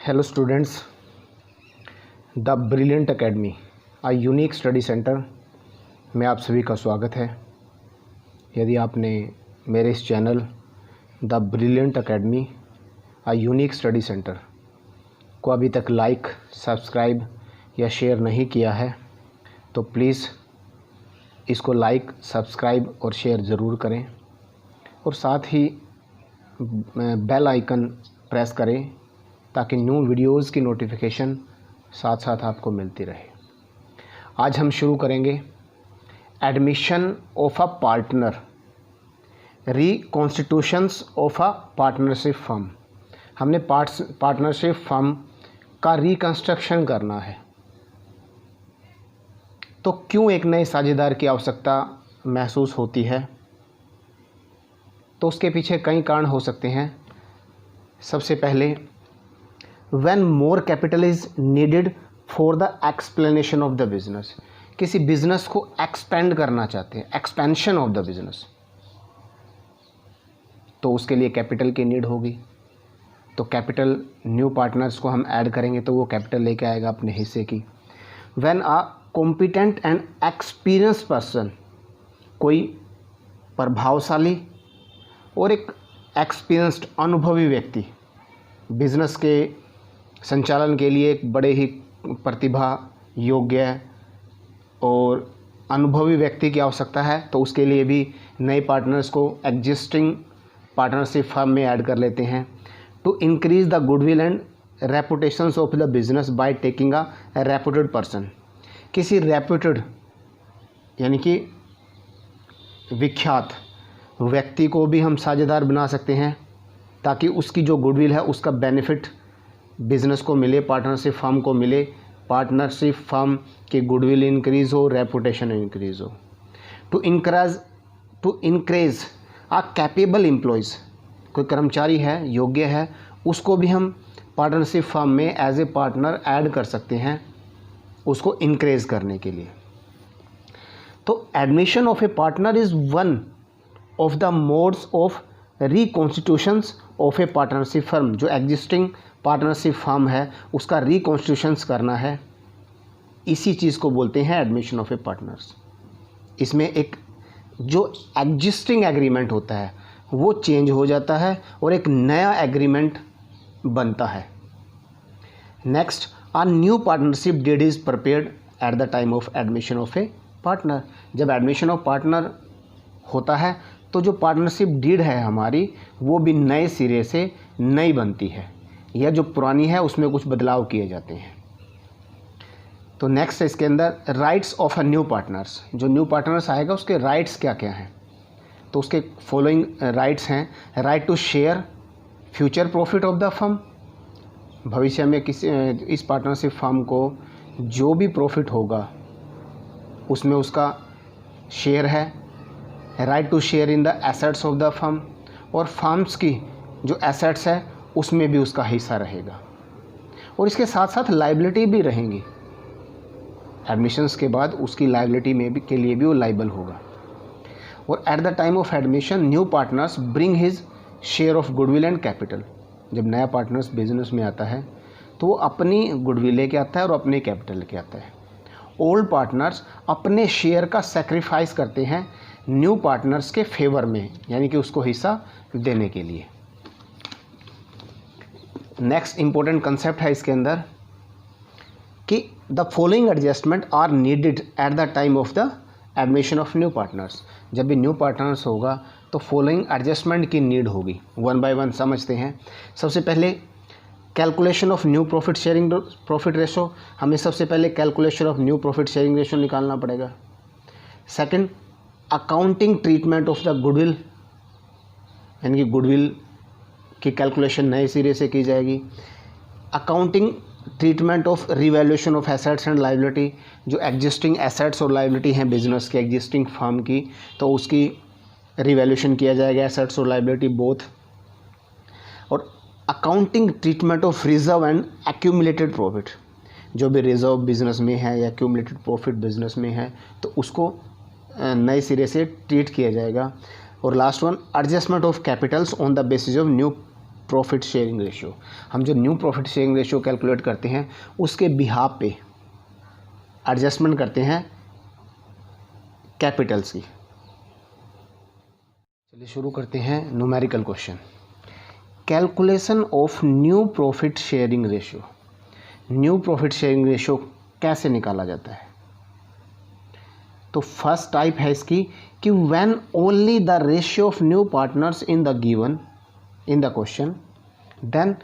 Hello students, the brilliant academy a unique study centre में आप सभी का स्वागत है। यदि आपने मेरे इस channel the brilliant academy a unique study centre को अभी तक लाइक, सब्सक्राइब या शेयर नहीं किया है तो प्लीज़ इसको लाइक, सब्सक्राइब और शेयर ज़रूर करें और साथ ही बेल आइकन प्रेस करें ताकि न्यू वीडियोज़ की नोटिफिकेशन साथ साथ आपको मिलती रहे। आज हम शुरू करेंगे admission of a partner, reconstitutions of a partnership firm. हमने पार्टनरशिप फर्म का रिकंस्ट्रक्शन करना है, तो क्यों एक नए साझेदार की आवश्यकता महसूस होती है? तो उसके पीछे कई कारण हो सकते हैं। सबसे पहले, when more capital is needed for the explanation of the business, किसी बिजनेस को एक्सपेंड करना चाहते हैं, एक्सपेंशन ऑफ द बिजनेस, तो उसके लिए कैपिटल की नीड होगी। तो कैपिटल, न्यू पार्टनर्स को हम ऐड करेंगे तो वो कैपिटल लेके आएगा अपने हिस्से की। when a competent and experienced person, कोई प्रभावशाली और एक एक्सपीरियंस्ड अनुभवी व्यक्ति बिजनेस के संचालन के लिए एक बड़े ही प्रतिभा, योग्य और अनुभवी व्यक्ति की आवश्यकता है, तो उसके लिए भी नए पार्टनर्स को एग्जिस्टिंग पार्टनरशिप फर्म में ऐड कर लेते हैं। To increase the goodwill and reputations of the business by taking a reputed person, किसी रेपुटेड यानी कि विख्यात व्यक्ति को भी हम साझेदार बना सकते हैं ताकि उसकी जो गुडविल है उसका बेनिफिट बिज़नेस को मिले, पार्टनरशिप फर्म को मिले, पार्टनरशिप फर्म की गुडविल इंक्रीज़ हो, रेपुटेशन इंक्रीज़ हो। To increase a capable employees, कोई कर्मचारी है, योग्य है, उसको भी हम पार्टनरशिप फर्म में एज ए पार्टनर ऐड कर सकते हैं, उसको इंक्रेज करने के लिए। तो admission of a partner is one of the modes of reconstitutions of a partnership firm. जो एग्जिस्टिंग पार्टनरशिप फर्म है उसका रिकॉन्स्टिट्यूशंस करना है, इसी चीज़ को बोलते हैं एडमिशन ऑफ ए पार्टनर्स। इसमें एक जो एग्जिस्टिंग एग्रीमेंट होता है वो चेंज हो जाता है और एक नया एग्रीमेंट बनता है। Next, a new partnership deed is prepared at the time of admission of a partner. जब एडमिशन ऑफ पार्टनर होता है तो जो पार्टनरशिप डीड है हमारी वो भी नए सिरे से नई बनती है, या जो पुरानी है उसमें कुछ बदलाव किए जाते हैं। तो नेक्स्ट है इसके अंदर rights of a new partners. जो न्यू पार्टनर्स आएगा उसके राइट्स क्या क्या हैं, तो उसके फॉलोइंग राइट्स हैं। Right to share future profit of the firm, भविष्य में इस पार्टनरशिप फर्म को जो भी प्रॉफिट होगा उसमें उसका शेयर है। Right to share in the assets of the firm, और फर्म्स की जो एसेट्स है उसमें भी उसका हिस्सा रहेगा, और इसके साथ साथ लायबिलिटी भी रहेंगी। एडमिशन्स के बाद उसकी लायबिलिटी में भी के लिए भी वो लायबल होगा। और eight the time of admission new partners bring his share of goodwill and capital. जब नया पार्टनर्स बिजनेस में आता है तो वो अपनी गुडविल लेके आता है और अपने कैपिटल लेके आता है। ओल्ड पार्टनर्स अपने शेयर का सेक्रीफाइस करते हैं न्यू पार्टनर्स के फेवर में, यानी कि उसको हिस्सा देने के लिए। नेक्स्ट इंपॉर्टेंट कंसेप्ट है इसके अंदर कि the following adjustment are needed at the time of the admission of new partners. जब भी न्यू पार्टनर्स होगा तो फॉलोइंग एडजस्टमेंट की नीड होगी। वन बाय वन समझते हैं। सबसे पहले calculation of new profit ratio, हमें सबसे पहले calculation of new profit sharing ratio निकालना पड़ेगा। Second, accounting treatment of the goodwill, यानी कि गुडविल की कैलकुलेशन नए सिरे से की जाएगी। Accounting treatment of revaluation of assets and liability, जो एग्जिस्टिंग एसेट्स और लायबिलिटी हैं बिजनेस की, एग्जिस्टिंग फर्म की, तो उसकी रिवैल्यूएशन किया जाएगा, एसेट्स और लायबिलिटी बोथ। और accounting treatment of reserve and accumulated profit, जो भी रिजर्व बिजनेस में है या एक्यूमुलेटेड प्रॉफिट बिजनेस में है तो उसको नए सिरे से ट्रीट किया जाएगा। और last one, adjustment of Capitals on the basis of new profit sharing ratio, हम जो new profit sharing ratio calculate करते हैं उसके बिहाफ पे एडजस्टमेंट करते हैं कैपिटल्स की। चलिए शुरू करते हैं numerical question. Calculation of new profit sharing ratio. New profit sharing ratio कैसे निकाला जाता है? तो फर्स्ट टाइप है इसकी कि when only the ratio of new partners in the given in the question, then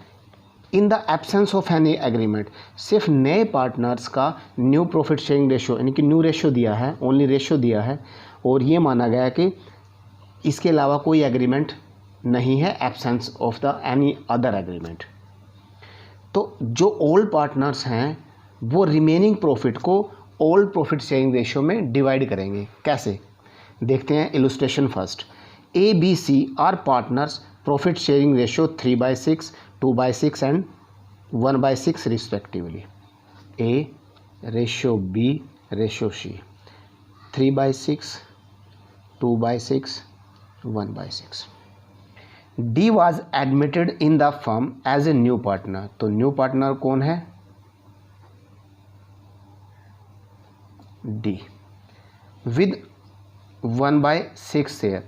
in the absence of any agreement. सिर्फ नए पार्टनर्स का न्यू प्रॉफिट शेयरिंग रेशियो यानी कि न्यू रेशियो दिया है, ओनली रेशियो दिया है और ये माना गया कि इसके अलावा कोई एग्रीमेंट नहीं है, absence of the any other agreement. तो जो ओल्ड पार्टनर्स हैं वो रिमेनिंग प्रॉफिट को ओल्ड प्रॉफिट शेयरिंग रेशियो में डिवाइड करेंगे। कैसे देखते हैं, illustration first. A B C are partners, profit sharing ratio 3/6, 2/6 and 1/6 respectively. A ratio B ratio C, 3/6, 2/6, 1/6। D was admitted in the firm as a new partner. तो new partner कौन है? D with 1/6 share,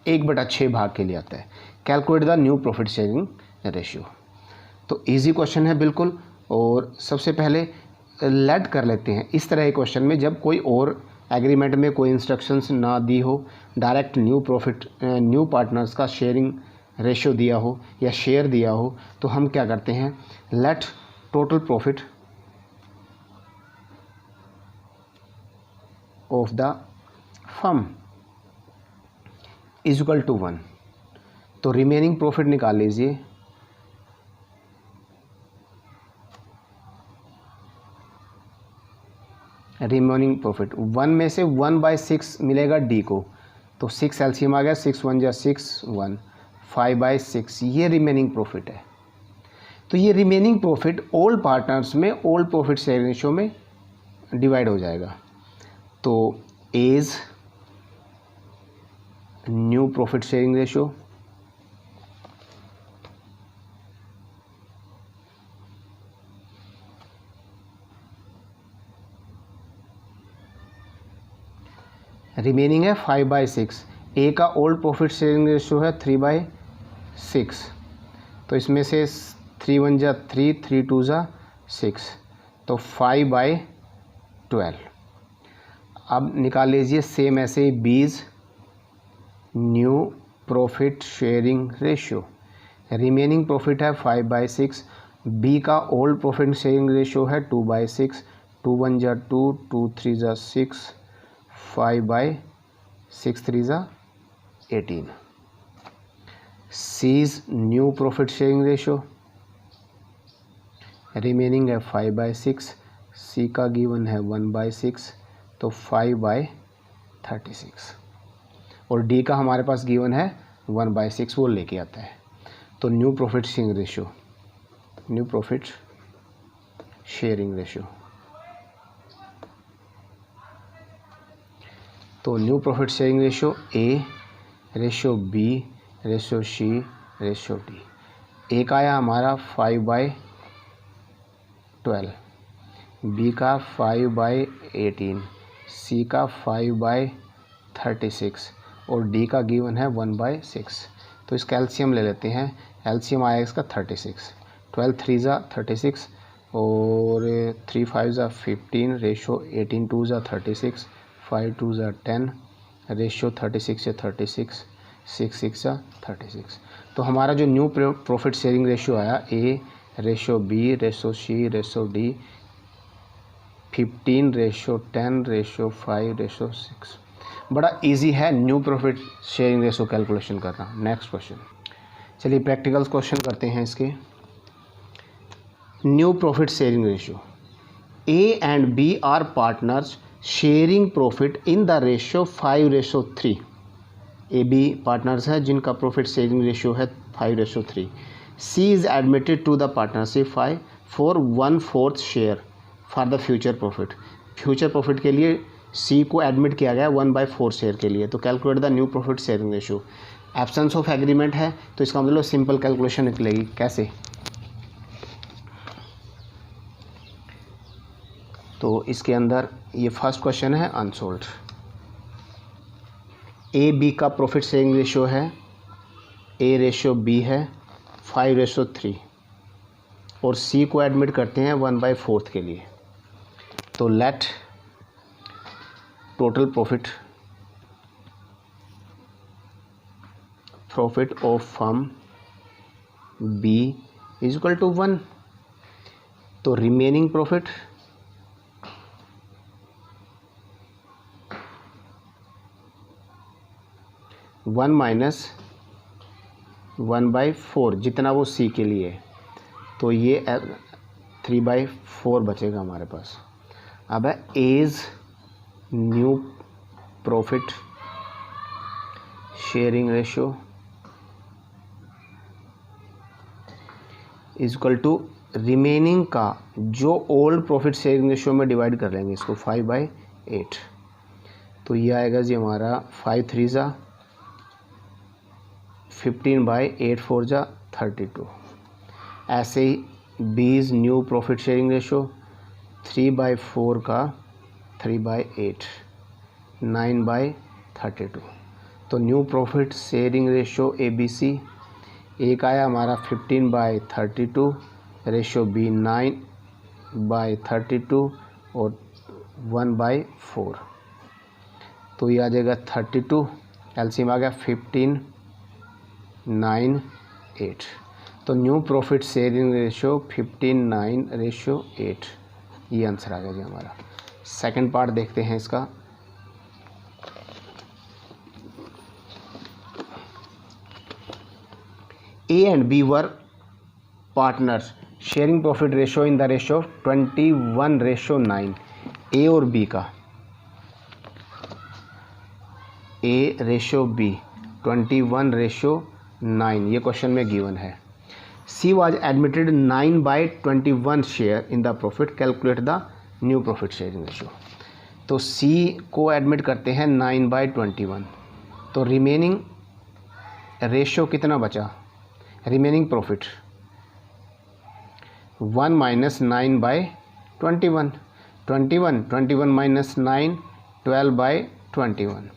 1/6 भाग के लिए आता है। Calculate the new profit sharing ratio. तो easy question है बिल्कुल। और सबसे पहले लेट कर लेते हैं इस तरह के क्वेश्चन में जब कोई और एग्रीमेंट में कोई इंस्ट्रक्शंस ना दी हो, डायरेक्ट न्यू पार्टनर्स का शेयरिंग रेशियो दिया हो या शेयर दिया हो, तो हम क्या करते हैं, let total profit of the firm is equal to 1। तो रिमेनिंग प्रॉफिट निकाल लीजिए। रिमेनिंग प्रॉफिट 1 में से 1/6 मिलेगा डी को, तो 6 एलसीएम आ गया, 6 1 जा 6 1, 5/6 ये रिमेनिंग प्रॉफिट है। तो ये रिमेनिंग प्रॉफिट ओल्ड पार्टनर्स में ओल्ड प्रॉफिट शेयरिंग रेशियो में डिवाइड हो जाएगा। तो as new profit sharing ratio, remaining है 5/6। ए का ओल्ड प्रॉफिट शेयरिंग रेशियो है 3/6, तो इसमें से 3 1 जा 3, 3 2 जा 6, तो 5/12। अब निकाल लीजिए सेम ऐसे ही बीज new profit sharing ratio. Remaining profit है 5/6, बी का ओल्ड प्रॉफिट शेयरिंग रेशियो है 2/6, 2 1 जा 2, 2 3 जा 6, 5/6 3 जा 18। C's new profit sharing ratio, remaining है 5/6, सी का गिवन है 1/6, तो 5/36 और डी का हमारे पास गिवन है 1/6, वो लेके आता है। तो new profit sharing ratio, new profit sharing ratio, तो new profit sharing ratio A ratio B ratio C ratio D. A का आया हमारा 5/12, बी का 5/18, सी का 5/36 और डी का गिवन है 1/6। तो इसका एलसीएम ले लेते हैं। एलसीएम आएगा इसका 36, 12 3 जा 36 और 3 5 जा 15, रेशो 18 2 जा 36, 5 2 जा 10, रेशियो 36 से 36, 6 6 जा 36। तो हमारा जो न्यू प्रॉफिट शेयरिंग रेशियो आया A ratio B ratio C ratio D 15 ratio 10 ratio 5 ratio 6। बड़ा इजी है new profit sharing ratio calculation करना। नेक्स्ट क्वेश्चन, चलिए प्रैक्टिकल क्वेश्चन करते हैं इसके। New profit sharing ratio, A and B are partners sharing profit in the ratio 5/3। A B partners है जिनका profit sharing ratio है 5/3। C is admitted to the partnership 5 for 1/4 share for the future profit. Future profit के लिए सी को admit किया गया 1/4 share के लिए। तो calculate the new profit sharing ratio. Absence of agreement है तो इसका मतलब सिंपल कैलकुलेशन निकलेगी। कैसे? तो इसके अंदर ये फर्स्ट क्वेश्चन है अनसोल्ड। ए बी का प्रॉफिट शेयरिंग रेशियो है, ए रेशियो बी है 5:3 और सी को एडमिट करते हैं 1/4 के लिए। तो let total profit of firm be is equal to 1। तो रिमेनिंग प्रॉफिट वन माइनस 1/4 जितना वो सी के लिए, तो ये 3/4 बचेगा हमारे पास। अब है as new profit sharing ratio is equal to remaining का जो ओल्ड प्रॉफिट शेयरिंग रेशियो में डिवाइड कर लेंगे इसको 5/8। तो ये आएगा जी हमारा 5 3 जा 15/8 4 जा 32। ऐसे ही बीज न्यू प्रॉफिट शेयरिंग रेशियो 3/4 का 3/8 9/32। तो new profit sharing ratio ABC एक आया हमारा 15/32, रेशियो B 9/32 और 1/4। तो ये आ जाएगा 32, एलसीएम आ गया 15 9 8। तो न्यू प्रॉफिट शेयरिंग रेशियो 15:9:8, ये आंसर आ गया जी हमारा। सेकंड पार्ट देखते हैं इसका। A and B were partners sharing profit ratio in the ratio 21:9। A और B का A रेशियो B 21:9 ये क्वेश्चन में गिवन है। C was admitted 9/21 share in the profit, calculate the new profit sharing ratio. तो C को admit करते हैं 9/21, तो रिमेनिंग रेशियो कितना बचा? Remaining profit 1 minus 9/21, 21 minus 9 12/21।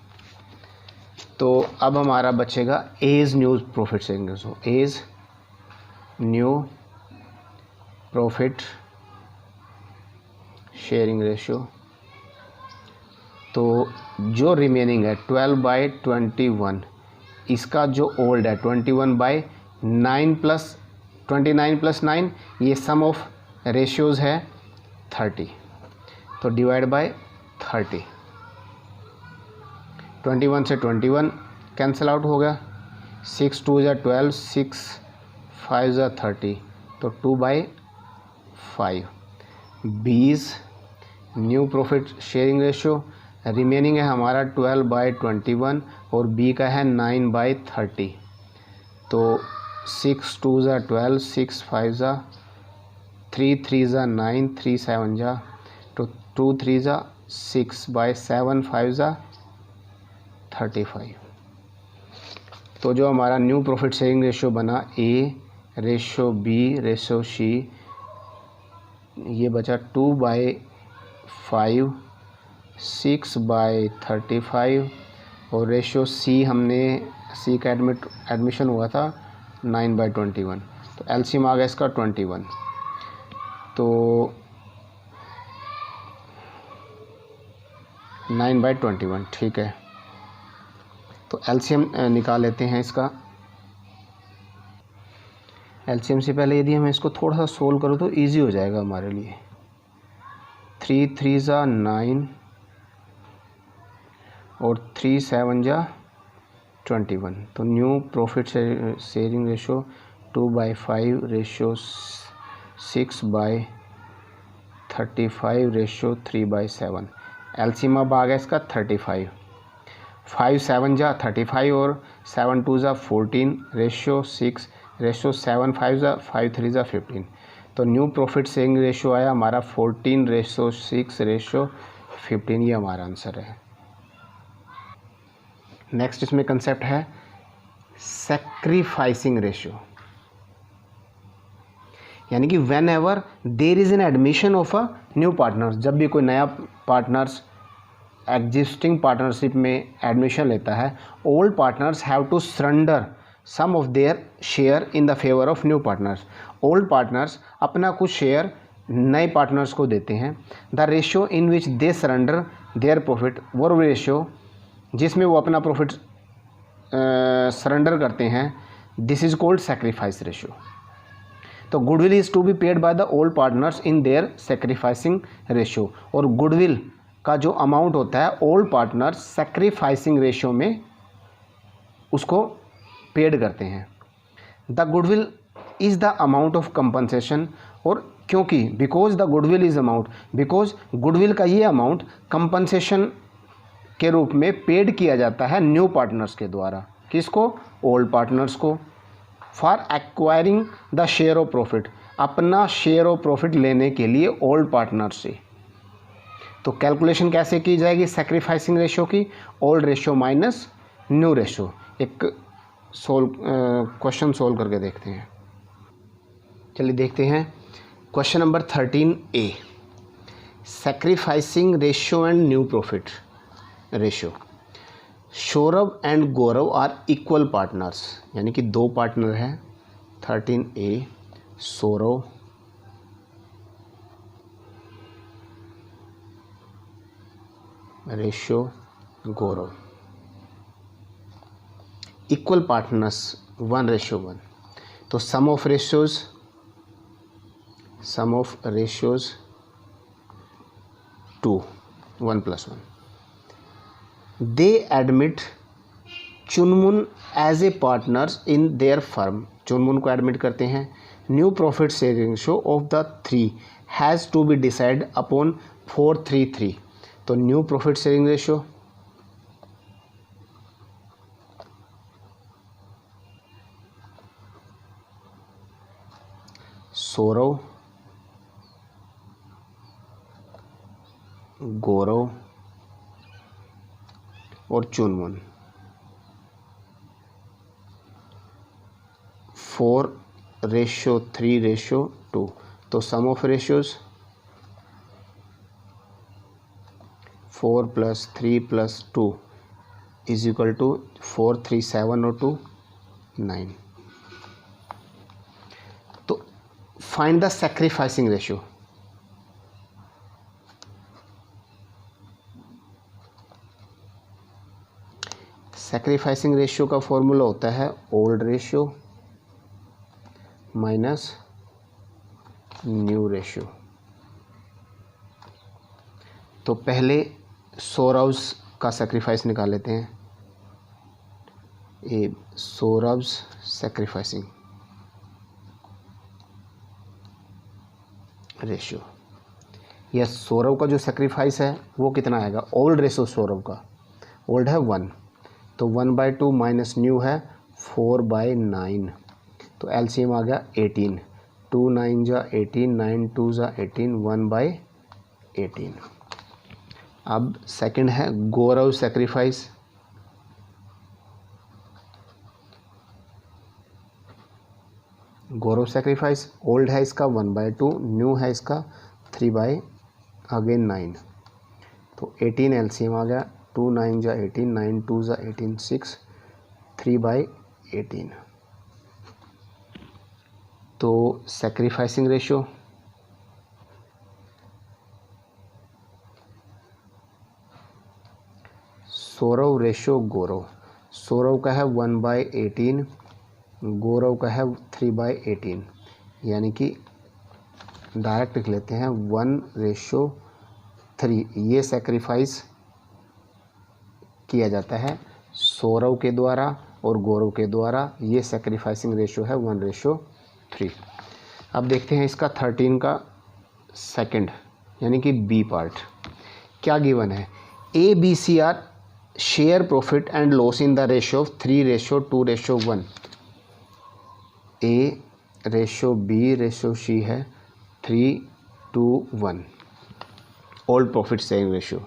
तो अब हमारा बचेगा as new profit sharing ratio, as new profit sharing ratio. तो जो रिमेनिंग है 12/21, इसका जो ओल्ड है 21/9 प्लस 29 प्लस 9, ये सम ऑफ रेशियोज़ है 30। तो डिवाइड बाय 30, 21 से 21 कैंसिल आउट हो गया, 6 2 जा 12, 6 5 जा 30, तो 2/5। बीज new profit sharing ratio, remaining है हमारा 12/21 और बी का है 9/30। तो 6 2 जा 12, 6 5 जा 3 3 जा 9, 3 7 जा, तो 2 3 जा 6/7, 5 जा 35। तो जो हमारा न्यू प्रॉफिट शेयरिंग रेशियो बना A ratio B ratio C, ये बचा 2/5, 6/35 और रेशियो सी हमने सी का एडमिशन हुआ था 9/21। तो एलसीएम आ गया इसका 21। तो 9/21 ठीक है। तो एलसीएम निकाल लेते हैं इसका। एलसीएम से पहले यदि हम इसको थोड़ा सा सोल्व करो तो इजी हो जाएगा हमारे लिए। 3 3 जा 9 और 3 7 जा 21। तो new profit sharing ratio 2/5 ratio 6/35 ratio 3/7। LCM अब आ गया इसका 35। 5 7 जा 35 और 7 2 जा 14 रेशियो 6 रेशियो 7 5 जा 5 3 जा 15। तो न्यू प्रॉफिट शेयरिंग रेशियो आया हमारा 14 रेशियो 6 रेशियो 15, ये हमारा आंसर है। नेक्स्ट इसमें कंसेप्ट है सैक्रिफाइसिंग रेशियो, यानी कि whenever there is an admission of a new partner, जब भी कोई नया पार्टनर्स एग्जिस्टिंग पार्टनरशिप में एडमिशन लेता है, old partners have to surrender some of their share in the favour of new partners. Old partners अपना कुछ share नए पार्टनर्स को देते हैं। The ratio in which they surrender their profit, वो रेशियो जिसमें वो अपना प्रॉफिट सरेंडर करते हैं, this is called sacrifice ratio. तो goodwill is to be paid by the old partners in their sacrificing ratio, और गुडविल का जो अमाउंट होता है ओल्ड पार्टनर्स सैक्रिफाइसिंग रेशियो में उसको पेड करते हैं। The goodwill is the amount of compensation, और क्योंकि because the goodwill is amount, because goodwill का ये अमाउंट कंपनसेशन के रूप में पेड किया जाता है न्यू पार्टनर्स के द्वारा। किसको? ओल्ड पार्टनर्स को। For acquiring the share of profit, अपना शेयर ऑफ प्रॉफिट लेने के लिए ओल्ड पार्टनर्स से। तो कैलकुलेशन कैसे की जाएगी सैक्रिफाइसिंग रेशियो की? Old ratio minus new ratio. एक क्वेश्चन सोल्व करके देखते हैं। चलिए देखते हैं question number 13A, sacrificing ratio and new profit ratio. Saurabh and Gaurav are equal partners, यानी कि दो पार्टनर हैं। 13A, Saurabh ratio Gaurav, equal partners 1:1। तो sum of ratios 2, 1+1। They admit Chunmun as a partners in their firm, Chunmun को एडमिट करते हैं। New profit sharing ratio of the 3 has to be decide upon 4:3:3। तो new profit sharing ratio Saurav, Gaurav और चुनमुन 4:3:2। तो sum of ratios 4 + 3 + 2 = 4, 3, 7 और 2 9। तो find the sacrificing ratio. Sacrificing ratio का formula होता है old ratio minus new ratio. तो पहले सौरव्स का सैक्रिफाइस निकाल लेते हैं। ये सौरव्स सैक्रिफाइसिंग रेशियो, यह सौरव का जो सैक्रिफाइस है वो कितना आएगा? ओल्ड रेशियो सौरव का, ओल्ड है 1, तो 1/2 माइनस न्यू है 4/9। तो एलसीएम आ गया 18, 2 9 जा 18, 9 2 जा 18, 1/18। अब सेकंड है गौरव सैक्रिफाइस। गौरव सैक्रिफाइस ओल्ड है इसका 1/2, न्यू है इसका 3/9। तो 18 एलसीएम आ गया, 2 9 जा 18, 9 2 जा 18, 6, 3/18। तो सैक्रिफाइसिंग रेशियो सौरव रेशियो गौरव, सौरव का है 1/18, गौरव का है 3/18, यानी कि डायरेक्ट लिख लेते हैं 1:3। ये सैक्रिफाइस किया जाता है सौरव के द्वारा और गौरव के द्वारा। ये सैक्रिफाइसिंग रेशियो है 1:3। अब देखते हैं इसका 13 का सेकंड, यानी कि बी पार्ट। क्या गिवन है? A B C are share profit and loss in the ratio of 3:2:1। A ratio B ratio C है 3:1 old profit sharing ratio.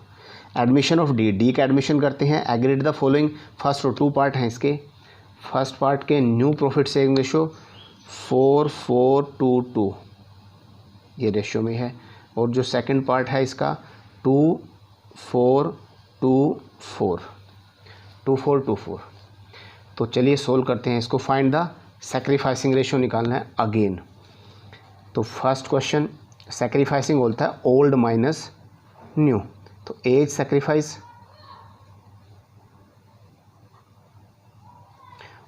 Admission of D, D का एडमिशन करते हैं। एग्रीड द फॉलोइंग, फर्स्ट और 2 part हैं इसके। First part के new profit saving ratio 4:4:2:2 ये ratio में है, और जो सेकंड पार्ट है इसका 2:4:2:4 तो चलिए सोल्व करते हैं इसको। फाइंड द सैक्रिफाइसिंग रेशियो निकालना है अगेन। तो फर्स्ट क्वेश्चन सैक्रिफाइसिंग बोलता है ओल्ड माइनस न्यू, तो एज सैक्रिफाइस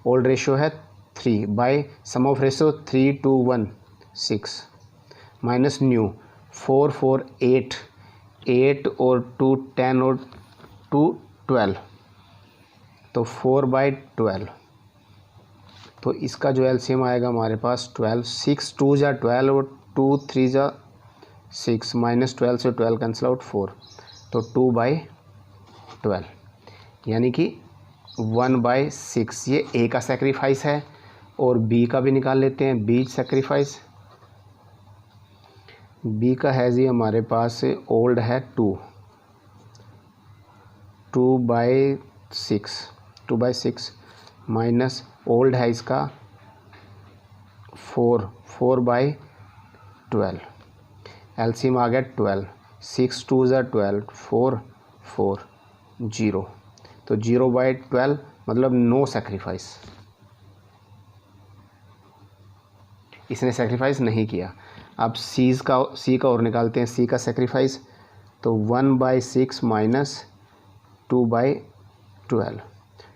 ओल्ड रेशियो है 3 by sum of ratio 3:1 6 minus new 4 4 8 8 और 2 10 और 2 12 तो 4/12। तो इसका जो एलसीएम आएगा हमारे पास 12 6 2 जा 12 और 2 3 जा 6 माइनस 12 से 12 कैंसिल आउट 4 तो 2/12 यानी कि 1/6। ये ए का सेक्रीफाइस है और बी का भी निकाल लेते हैं। बी सेक्रीफाइस बी का है जी हमारे पास ओल्ड है 2/6 माइनस ओल्ड है इसका 4/12 एलसीएम आ गया 12 6 2 ज़ा 12 4 4 0 तो 0/12 मतलब नो सेक्रीफाइस, इसने सेक्रीफाइस नहीं किया। अब सी का और निकालते हैं। सी का सेक्रीफाइस तो 1/6 माइनस 2/12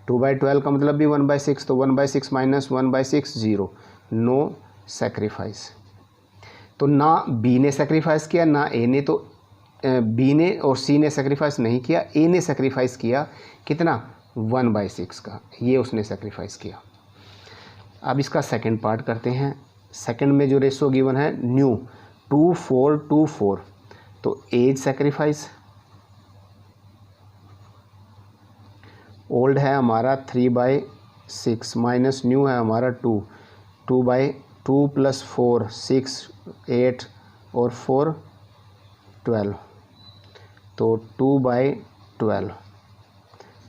2/12 का मतलब भी 1/6 तो 1/6 माइनस 1/6 0 नो सेक्रीफाइस। तो ना बी ने सेक्रीफाइस किया ना ए ने, तो बी ने और सी ने सेक्रीफाइस नहीं किया। ए ने सेक्रीफाइस किया कितना 1/6 का, ये उसने सेक्रीफाइस किया। अब इसका सेकंड पार्ट करते हैं। सेकंड में जो रेशो गिवन है न्यू 2:4:2:4 तो एज सेक्रीफाइस ओल्ड है हमारा 3/6 माइनस न्यू है हमारा 2 प्लस 4 6 8 और 4 12 तो 2/12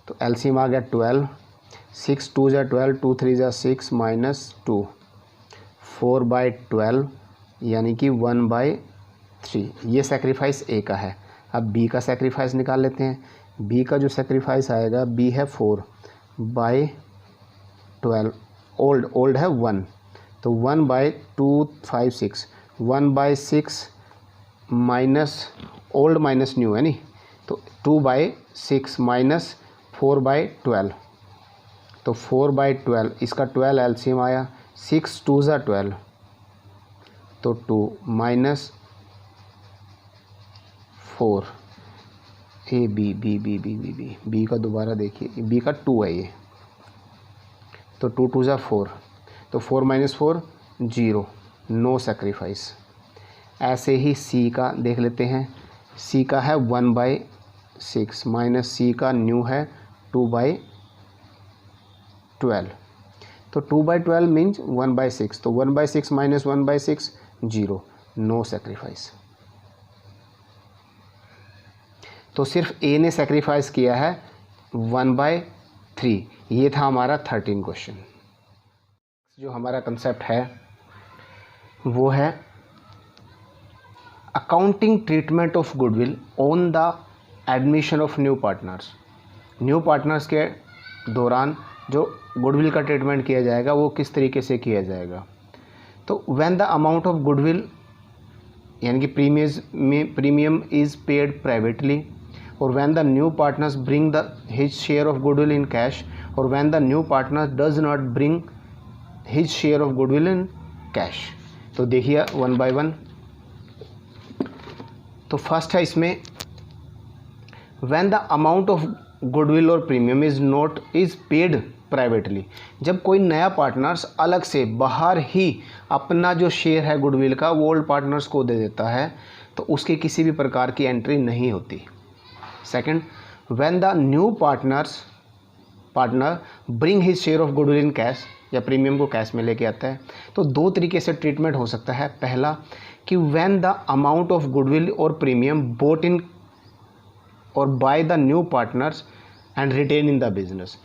तो एलसीएम आ गया 12 6 2 ज़ा 12 2 3 ज़ा 6 माइनस 2 4/12 यानी कि 1/3। ये सेक्रीफाइस ए का है। अब बी का सेक्रीफाइस निकाल लेते हैं। बी का जो सेक्रीफाइस आएगा बी है 4/12 ओल्ड है 1 तो 1/256 1/6 माइनस ओल्ड माइनस न्यू है नी तो 2/6 माइनस 4/12 तो 4/12 इसका 12 एलसीएम आया 6 2 ज़ा 12 तो 2 minus 4 A B B B B B B B का दोबारा देखिए बी का 2 है ये तो 2 2 ज़ा 4 तो 4 माइनस 4 0 नो सेक्रीफाइस। ऐसे ही सी का देख लेते हैं। सी का है 1/6 माइनस सी का न्यू है 2/12 तो 2/12 मीन्स 1/6 तो 1/6 माइनस 1/6 0 नो सेक्रीफाइस। तो सिर्फ ए ने सेक्रीफाइस किया है 1/3। ये था हमारा 13 क्वेश्चन। जो हमारा कंसेप्ट है वो है accounting treatment of goodwill on the admission of new partners. New partners के दौरान जो गुडविल का ट्रीटमेंट किया जाएगा वो किस तरीके से किया जाएगा। तो when the amount of goodwill यानी कि प्रीमियम इज़ पेड प्राइवेटली और when the new partners bring the his share of goodwill in cash और when the new partner does not bring his share of goodwill in cash. तो देखिए 1 by 1। तो first है इसमें when the amount of goodwill और premium is paid privately. जब कोई नया पार्टनर्स अलग से बाहर ही अपना जो शेयर है गुडविल का वो ओल्ड पार्टनर्स को दे देता है तो उसकी किसी भी प्रकार की एंट्री नहीं होती। Second, when the new partner bring his share of goodwill in cash या प्रीमियम को कैश में लेके आता है तो दो तरीके से ट्रीटमेंट हो सकता है। पहला कि when the amount of goodwill और प्रीमियम बोट इन और by the new partners and retain in the business.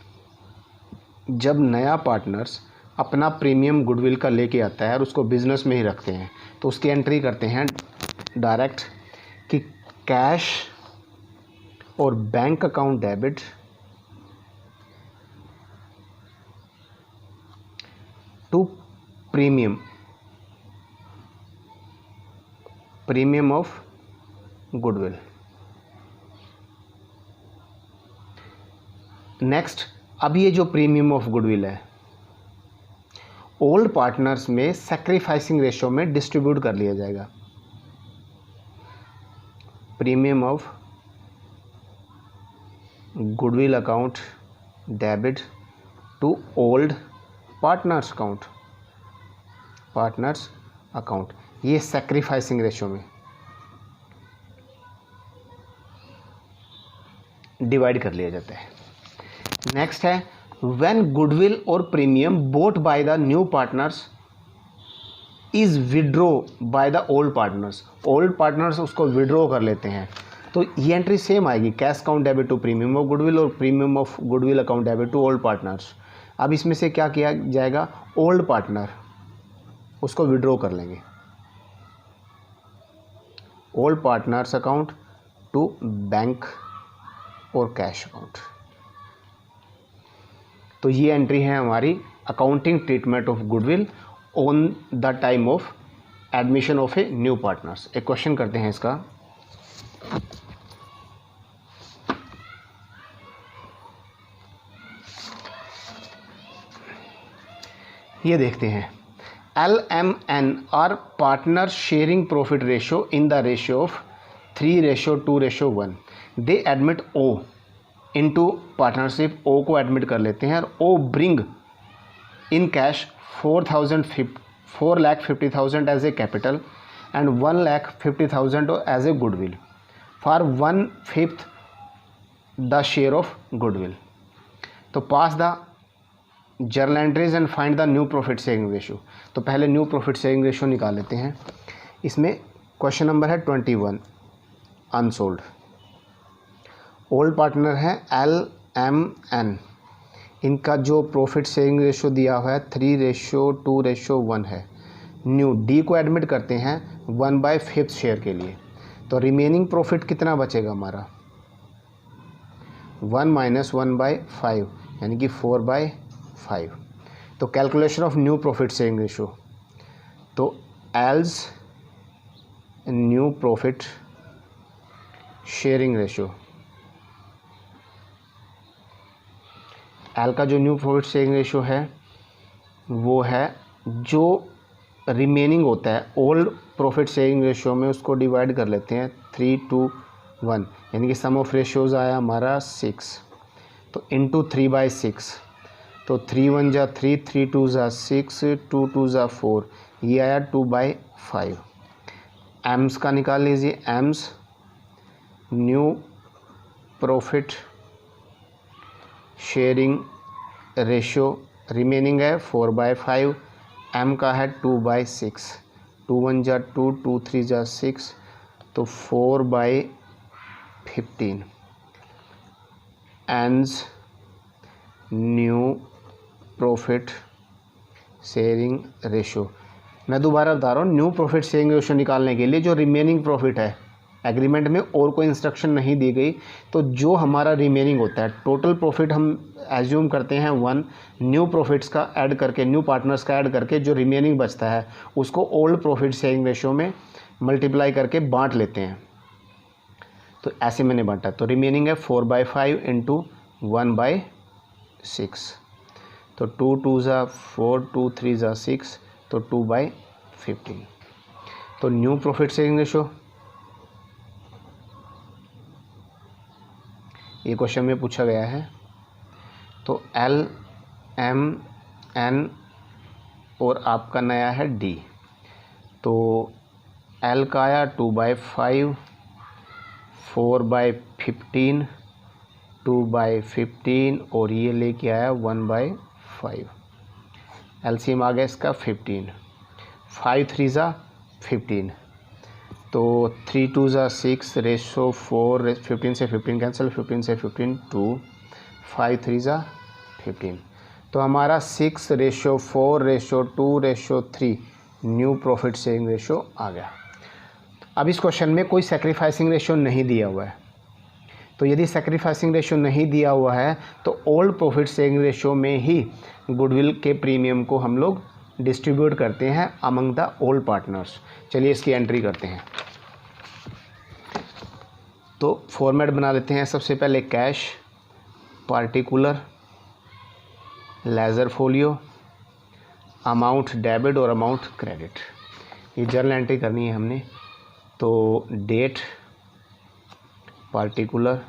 जब नया पार्टनर्स अपना प्रीमियम गुडविल का लेके आता है और उसको बिजनेस में ही रखते हैं तो उसकी एंट्री करते हैं डायरेक्ट कि कैश और bank account debit to premium of goodwill. Next, अब ये जो प्रीमियम ऑफ गुडविल है ओल्ड पार्टनर्स में सैक्रिफाइसिंग रेशियो में डिस्ट्रीब्यूट कर लिया जाएगा। Premium of goodwill account debit to old partners account, ये सैक्रिफाइसिंग रेशियो में डिवाइड कर लिया जाता है। नेक्स्ट है व्हेन गुडविल और premium bought by the new partners is withdraw by the old partners उसको विड्रॉ कर लेते हैं तो ये एंट्री सेम आएगी, cash account debit to premium of goodwill और premium of goodwill account debit to old partners. अब इसमें से क्या किया जाएगा, ओल्ड पार्टनर उसको विड्रॉ कर लेंगे, old partners account to bank और कैश अकाउंट। तो ये एंट्री है हमारी accounting treatment of goodwill on the time of admission of a new partners. एक क्वेश्चन करते हैं इसका। ये देखते हैं, LMN are partner sharing profit ratio in the ratio of 3:2:1। They admit O into partnership, O को एडमिट कर लेते हैं और O bring in cash 4,50,000 as a capital and 1,50,000 as a goodwill for 1/5 the share of goodwill. तो pass the journal entries and find the new profit sharing ratio. तो पहले new profit sharing ratio निकाल लेते हैं। इसमें question number है 21 unsold. Old partner है LMN, इनका जो प्रॉफिट शेयरिंग रेशियो दिया हुआ है 3:2:1 है। न्यू D को एडमिट करते हैं 1/5 शेयर के लिए, तो रिमेनिंग प्रॉफिट कितना बचेगा हमारा 1 - 1/5 यानी कि 4/5। तो calculation of new profit sharing ratio, तो L's new profit sharing ratio, L का जो न्यू प्रॉफिट शेयरिंग रेशियो है वो है जो रिमेनिंग होता है ओल्ड प्रॉफिट शेयरिंग रेशियो में, उसको डिवाइड कर लेते हैं 3:1 यानी कि सम ऑफ रेशियोज आया हमारा 6, तो इंटू 3/6, तो 3 × 1 = 3, 3 × 2 = 6, 2 × 2 = 4, ये आया 2/5। एम्स का निकाल लीजिए, AIIMS new profit sharing ratio remaining है 4/5, एम का है 2/6, 2 × 1 = 2, 2 × 3 = 6, तो 4/15 एंस न्यू प्रॉफिट शेयरिंग रेशियो। मैं दोबारा बता रहा हूँ, न्यू प्रॉफिट शेयरिंग रेशियो निकालने के लिए जो रिमेनिंग प्रॉफिट है, एग्रीमेंट में और कोई इंस्ट्रक्शन नहीं दी गई, तो जो हमारा रिमेनिंग होता है टोटल प्रॉफिट हम एज्यूम करते हैं 1, न्यू प्रॉफिट्स का ऐड करके, न्यू पार्टनर्स का ऐड करके जो रिमेनिंग बचता है उसको ओल्ड प्रॉफिट शेयरिंग रेशियो में मल्टीप्लाई करके बांट लेते हैं। तो ऐसे मैंने बांटा, तो रिमेनिंग है 4/5 × 1/6, तो 2 × 2 = 4, 2 × 3 = 6, तो 2/15। तो न्यू प्रॉफिट शेयरिंग रेशियो ये क्वेश्चन में पूछा गया है। तो LMN और आपका नया है D, तो L का आया 2/5, 4/15, 2/15 और ये लेके आया 1/5। एलसीएम आ गया इसका 15, 5 × 3 = 15, तो 3 × 2 = 6, रेशो 4, 15 से 15 कैंसिल, 15 से 15 2, 5 × 3 = 15। तो हमारा 6:4:2:3 न्यू प्रॉफिट शेयरिंग रेशो आ गया। अब इस क्वेश्चन में कोई सेक्रीफाइसिंग रेशो नहीं दिया हुआ है, तो यदि सेक्रीफाइसिंग रेशो नहीं दिया हुआ है तो ओल्ड प्रॉफिट शेयरिंग रेशो में ही गुडविल के प्रीमियम को हम लोग डिस्ट्रीब्यूट करते हैं अमंग द ओल्ड पार्टनर्स। चलिए इसकी एंट्री करते हैं। तो फॉर्मेट बना लेते हैं। सबसे पहले cash, particular, ledger folio, amount debit और अमाउंट क्रेडिट, ये जर्नल एंट्री करनी है हमने। तो date, particular,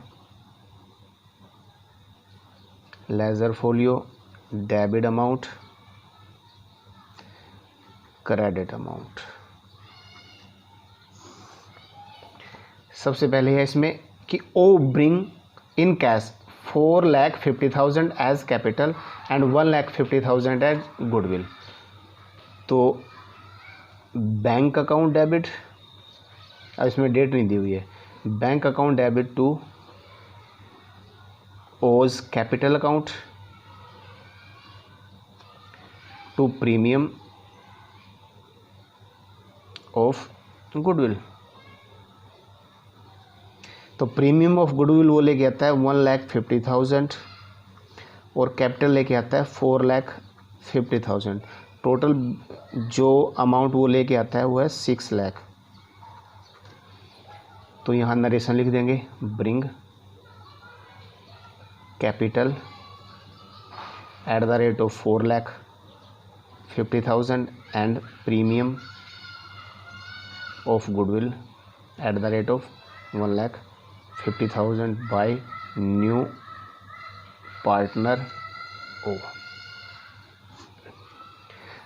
ledger folio, debit amount, credit amount. सबसे पहले है इसमें कि O bring in cash 4,50,000 as capital and 1,50,000 as goodwill. तो बैंक अकाउंट डेबिट, अब इसमें डेट नहीं दी हुई है, bank account debit to O's capital account to premium of goodwill. तो प्रीमियम ऑफ गुडविल वो लेके आता है 1,50,000 और कैपिटल लेके आता है 4,50,000। टोटल जो अमाउंट वो लेके आता है वो है 6 लाख। तो यहाँ नरेशन लिख देंगे, bring capital at the rate of 4,50,000 and premium of goodwill at the rate of 1,50,000 by new partner ओ।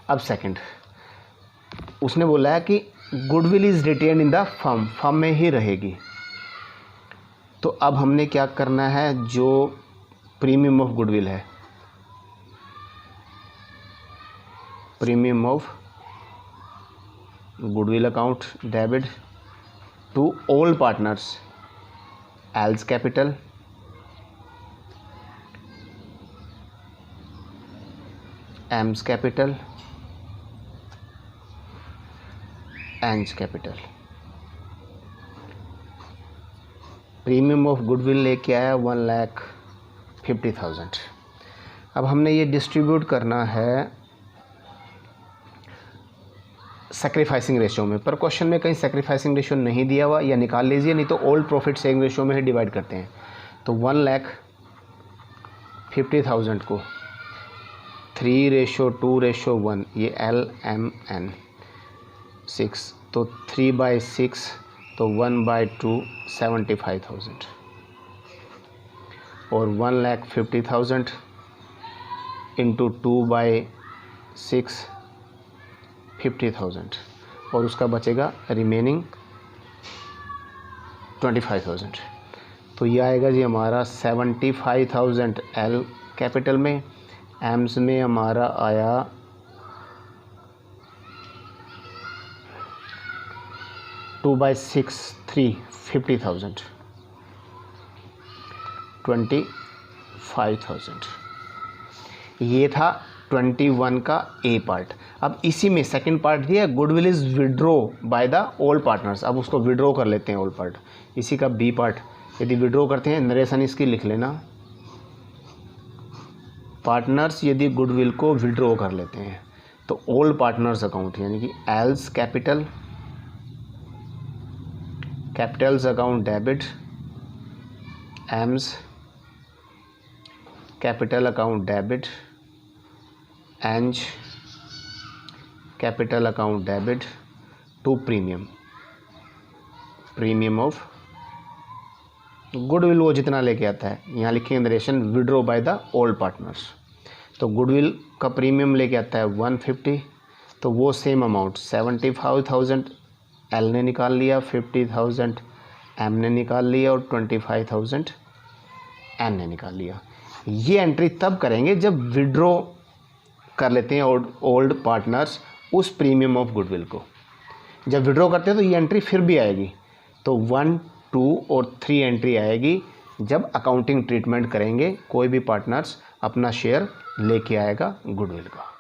अब सेकंड, उसने बोला है कि goodwill is retain in the firm, firm में ही रहेगी। तो अब हमने क्या करना है, जो प्रीमियम ऑफ गुडविल है, premium of goodwill account debit to all partners L's capital M's capital N's capital. Premium of goodwill लेके आया 1,50,000। अब हमने ये डिस्ट्रीब्यूट करना है सेक्रीफाइसिंग रेशियो में, पर क्वेश्चन में कहीं सेक्रीफाइसिंग रेशियो नहीं दिया हुआ, या निकाल लीजिए, नहीं तो ओल्ड प्रॉफिट शेयरिंग रेशियो में ही डिवाइड करते हैं। तो 1,50,000 को 3:2:1, ये LMN 6, तो 3/6, तो 1/2 75,000 और 1,50,000 इंटू 2/6 50,000 और उसका बचेगा रिमेनिंग 25,000। तो ये आएगा जी हमारा 75,000 L कैपिटल में, एम्स में हमारा आया 2/6 50,000 25,000। ये था 21 का ए पार्ट। अब इसी में सेकंड पार्ट दिया, goodwill is withdraw by the old partners. अब उसको विड्रॉ कर लेते हैं ओल्ड पार्ट। इसी का बी पार्ट, यदि विड्रॉ करते हैं, नरेशन इसकी लिख लेना, पार्टनर्स यदि गुडविल को विड्रॉ कर लेते हैं तो ओल्ड पार्टनर्स अकाउंट यानी कि L's capital, capitals account debit, M's capital account debit, N's capital account debit to premium, premium of goodwill वो जितना लेके आता है, यहाँ लिखेंगे narration withdraw by the old partners. तो गुडविल का प्रीमियम लेके आता है 150, तो वो सेम अमाउंट 75,000 एल ने निकाल लिया, 50,000 एम ने निकाल लिया और 25,000 एन ने निकाल लिया। ये एंट्री तब करेंगे जब विड्रॉ कर लेते हैं ओल्ड पार्टनर्स उस प्रीमियम ऑफ गुडविल को। जब विड्रॉ करते हैं तो ये एंट्री फिर भी आएगी, तो 1, 2 और 3 एंट्री आएगी जब अकाउंटिंग ट्रीटमेंट करेंगे कोई भी पार्टनर्स अपना शेयर लेके आएगा गुडविल का।